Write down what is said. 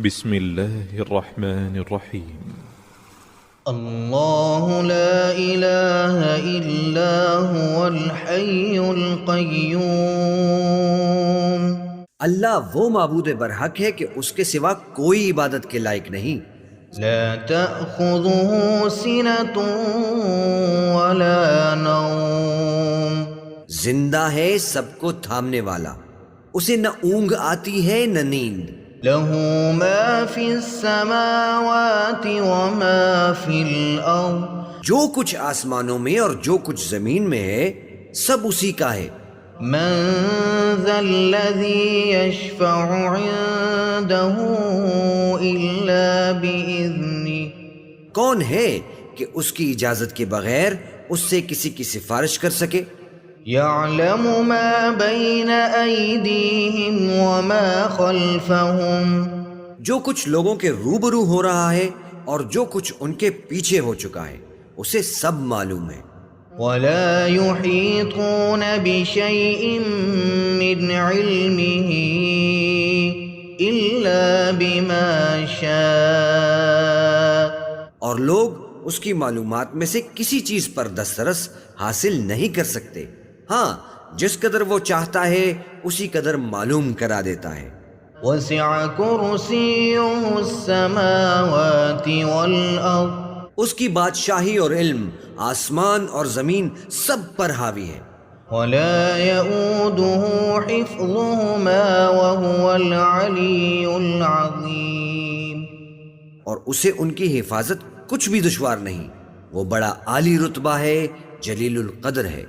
بسم الله الرحمن الرحيم. الله لا إله إلا هو الحي القيوم. اللہ وہ معبود برحق ہے کہ اس کے سوا کوئی عبادت کے لائق نہیں. لا تأخذه سنة ولا نوم. زندہ ہے سب کو تھامنے والا، اسے نہ اونگ آتی ہے نہ نیند. له ما في السماوات وما في الأرض. جو کچھ آسمانوں میں اور جو کچھ زمین میں ہے سب اسی کا ہے. من ذا الذي يشفع عنده إلا بإذنه. کون ہے کہ اس کی اجازت کے بغیر اس سے کسی کی سفارش کر سکے؟ يعلم ما بين أيديهم وما خلفهم. جو کچھ لوگوں کے روبرو ہو رہا ہے اور جو کچھ ان کے پیچھے ہو چکا ہے اسے سب معلوم ہے. ولا يحيطون بشيء من علمه إلا بما شاء. اور لوگ اس کی معلومات میں سے کسی چیز پر دسترس حاصل نہیں کر سکتے، ہاں جس قدر وہ چاہتا ہے اسی قدر معلوم کرا دیتا ہے. وسع كرسيه السماوات والأرض. اس کی بادشاہی اور علم آسمان اور زمین سب پر حاوی ہے. ولا يؤوده حفظهما وهو العلي العظيم. اور اسے ان کی حفاظت کچھ بھی دشوار نہیں، وہ بڑا عالی رتبہ ہے، جلیل القدر ہے.